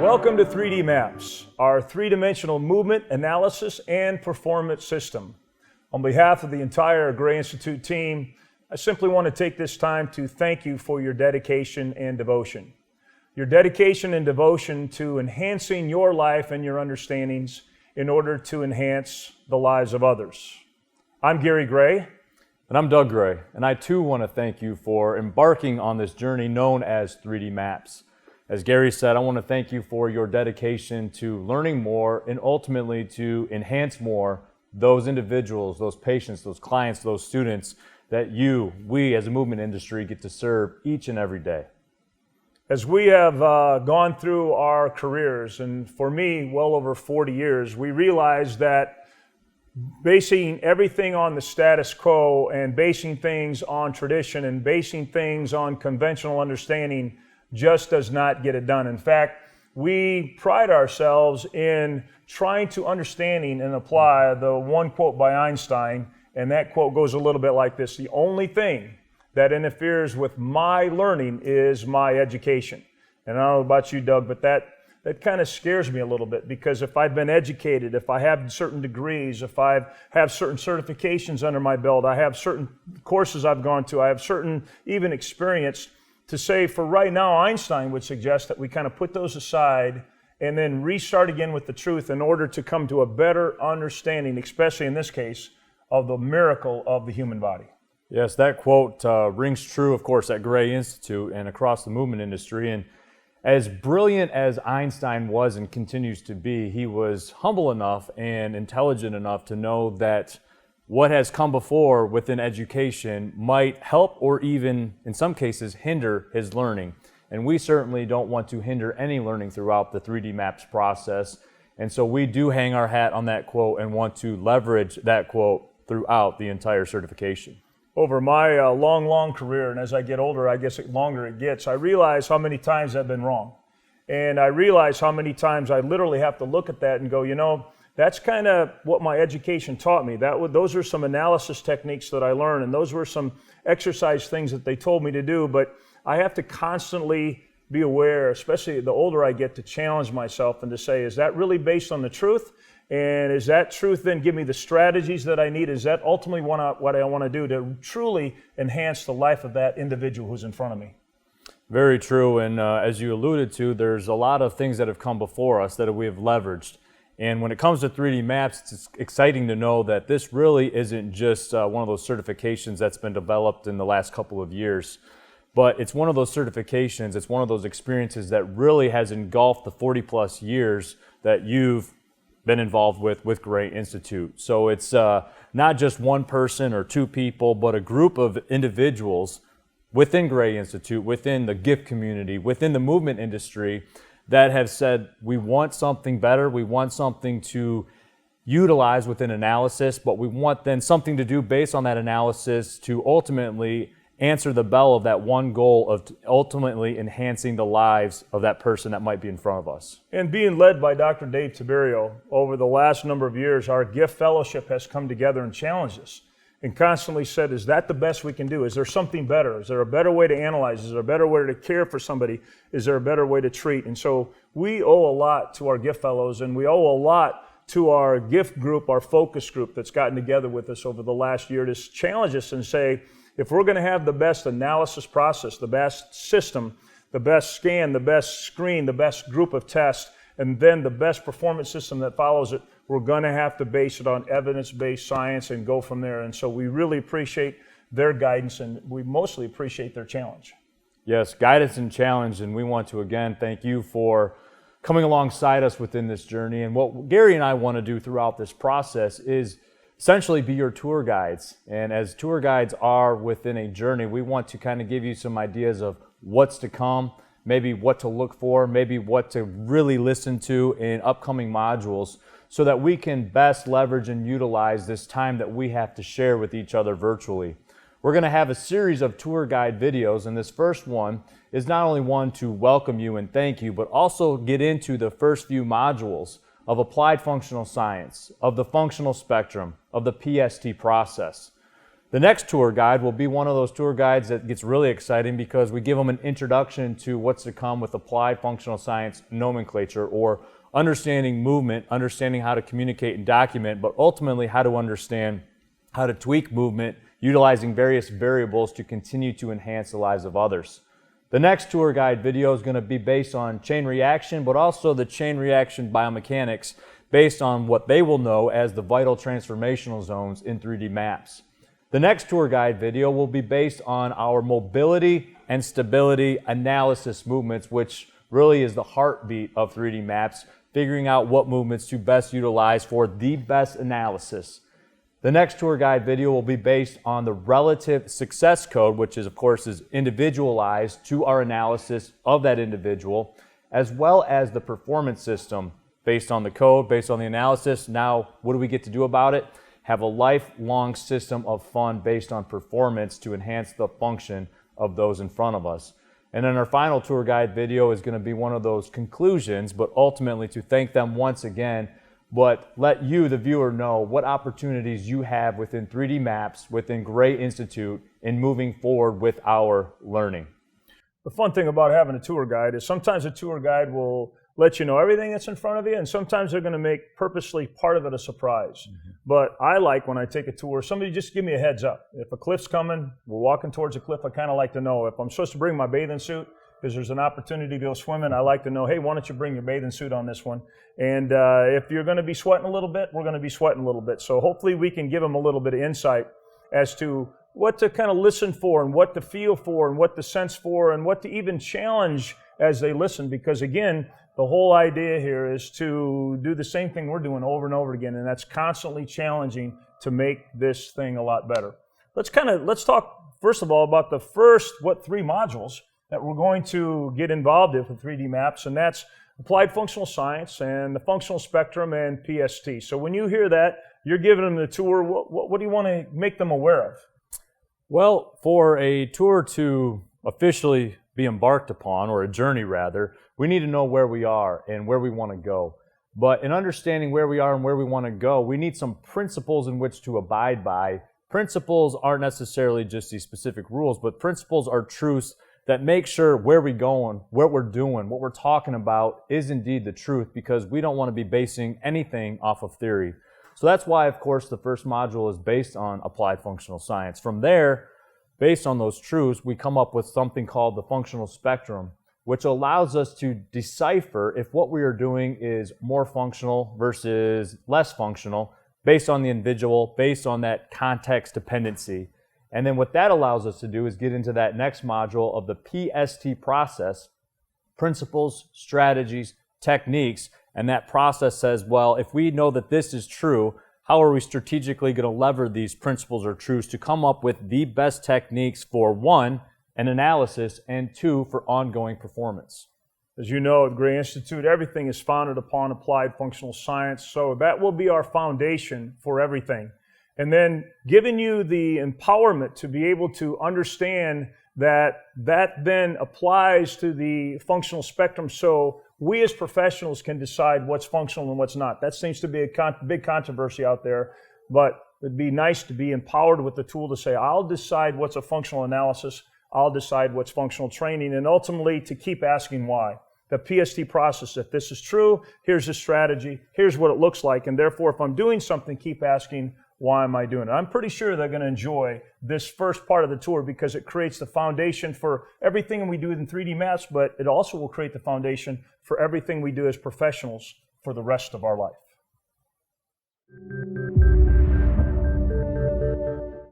Welcome to 3D Maps, our three-dimensional movement, analysis, and performance system. On behalf of the entire Gray Institute team, I simply want to take this time to thank you for your dedication and devotion. Your dedication and devotion to enhancing your life and your understandings in order to enhance the lives of others. I'm Gary Gray. And I'm Doug Gray, and I too want to thank you for embarking on this journey known as 3D Maps. As Gary said, I want to thank you for your dedication to learning more and ultimately to enhance more those individuals, those patients, those clients, those students that we as a movement industry get to serve each and every day. As we have gone through our careers, and for me, well over 40 years, we realized that basing everything on the status quo and basing things on tradition and basing things on conventional understanding just does not get it done. In fact, we pride ourselves in trying to understanding and apply the one quote by Einstein, and that quote goes a little bit like this: the only thing that interferes with my learning is my education. And I don't know about you, Doug, but that kind of scares me a little bit, because if I've been educated, if I have certain degrees, if I have certain certifications under my belt, I have certain courses I've gone to, I have certain even experience, to say for right now, Einstein would suggest that we kind of put those aside and then restart again with the truth in order to come to a better understanding, especially in this case, of the miracle of the human body. Yes, that quote rings true, of course, at Gray Institute and across the movement industry. And as brilliant as Einstein was and continues to be, he was humble enough and intelligent enough to know that what has come before within education might help or even, in some cases, hinder his learning. And we certainly don't want to hinder any learning throughout the 3D Maps process. And so we do hang our hat on that quote and want to leverage that quote throughout the entire certification. Over my long career, and as I get older, I guess the longer it gets, I realize how many times I've been wrong. And I realize how many times I literally have to look at that and go, you know, that's kind of what my education taught me. Those are some analysis techniques that I learned, and those were some exercise things that they told me to do, but I have to constantly be aware, especially the older I get, to challenge myself and to say, is that really based on the truth? And is that truth then give me the strategies that I need? Is that ultimately what I want to do to truly enhance the life of that individual who's in front of me? Very true. And as you alluded to, there's a lot of things that have come before us that we have leveraged. And when it comes to 3D Maps, it's exciting to know that this really isn't just one of those certifications that's been developed in the last couple of years, but it's one of those certifications, it's one of those experiences that really has engulfed the 40 plus years that you've been involved with Gray Institute. So it's not just one person or two people, but a group of individuals within Gray Institute, within the gift community, within the movement industry, that have said, we want something better, we want something to utilize within analysis, but we want then something to do based on that analysis to ultimately answer the bell of that one goal of ultimately enhancing the lives of that person that might be in front of us. And being led by Dr. Dave Tiberio, over the last number of years, our gift fellowship has come together and challenged us and constantly said, is that the best we can do? Is there something better? Is there a better way to analyze? Is there a better way to care for somebody? Is there a better way to treat? And so we owe a lot to our gift fellows, and we owe a lot to our gift group, our focus group that's gotten together with us over the last year to challenge us and say, if we're going to have the best analysis process, the best system, the best scan, the best screen, the best group of tests, and then the best performance system that follows it, we're going to have to base it on evidence-based science and go from there. And so we really appreciate their guidance, and we mostly appreciate their challenge. Yes, guidance and challenge, and we want to again thank you for coming alongside us within this journey. And what Gary and I want to do throughout this process is essentially be your tour guides. And as tour guides are within a journey, we want to kind of give you some ideas of what's to come, maybe what to look for, maybe what to really listen to in upcoming modules, so that we can best leverage and utilize this time that we have to share with each other virtually. We're going to have a series of tour guide videos, and this first one is not only one to welcome you and thank you, but also get into the first few modules of applied functional science, of the functional spectrum, of the PST process. The next tour guide will be one of those tour guides that gets really exciting because we give them an introduction to what's to come with applied functional science nomenclature, or understanding movement, understanding how to communicate and document, but ultimately how to understand how to tweak movement, utilizing various variables to continue to enhance the lives of others. The next tour guide video is going to be based on chain reaction, but also the chain reaction biomechanics based on what they will know as the vital transformational zones in 3D maps. The next tour guide video will be based on our mobility and stability analysis movements, which really is the heartbeat of 3D maps, figuring out what movements to best utilize for the best analysis. The next tour guide video will be based on the relative success code, which is, of course, is individualized to our analysis of that individual, as well as the performance system based on the code, based on the analysis. Now, what do we get to do about it? Have a lifelong system of fun based on performance to enhance the function of those in front of us. And then our final tour guide video is going to be one of those conclusions, but ultimately to thank them once again, but let you, the viewer, know what opportunities you have within 3D Maps, within Gray Institute, in moving forward with our learning. The fun thing about having a tour guide is sometimes a tour guide will let you know everything that's in front of you, and sometimes they're going to make purposely part of it a surprise. But I like when I take a tour, somebody just give me a heads up. If a cliff's coming, we're walking towards a cliff, I kind of like to know. If I'm supposed to bring my bathing suit, because there's an opportunity to go swimming, I like to know, hey, why don't you bring your bathing suit on this one? And if you're going to be sweating a little bit, we're going to be sweating a little bit. So hopefully we can give them a little bit of insight as to what to kind of listen for, and what to feel for, and what to sense for, and what to even challenge as they listen. Because again, the whole idea here is to do the same thing we're doing over and over again, and that's constantly challenging to make this thing a lot better. Let's talk first of all about the first, 3 modules that we're going to get involved in with 3D Maps, and that's Applied Functional Science and the Functional Spectrum and PST. So when you hear that, you're giving them the tour. What do you want to make them aware of? Well, for a tour to officially be embarked upon, or a journey rather, we need to know where we are and where we want to go. But in understanding where we are and where we want to go, we need some principles in which to abide by. Principles aren't necessarily just these specific rules, but principles are truths that make sure where we're going, what we're doing, what we're talking about is indeed the truth, because we don't want to be basing anything off of theory. So that's why, of course, the first module is based on applied functional science. From there, based on those truths, we come up with something called the functional spectrum, which allows us to decipher if what we are doing is more functional versus less functional, based on the individual, based on that context dependency. And then what that allows us to do is get into that next module of the PST process, principles, strategies, techniques. And that process says, well, if we know that this is true, how are we strategically going to lever these principles or truths to come up with the best techniques for, 1, an analysis, and 2, for ongoing performance? As you know, at Gray Institute, everything is founded upon applied functional science, so that will be our foundation for everything. And then giving you the empowerment to be able to understand that then applies to the functional spectrum, so we as professionals can decide what's functional and what's not. That seems to be a big controversy out there, but it'd be nice to be empowered with the tool to say, I'll decide what's a functional analysis, I'll decide what's functional training, and ultimately to keep asking why. The PST process, if this is true, here's the strategy, here's what it looks like, and therefore if I'm doing something, keep asking, why am I doing it? I'm pretty sure they're going to enjoy this first part of the tour, because it creates the foundation for everything we do in 3D Maps, but it also will create the foundation for everything we do as professionals for the rest of our life.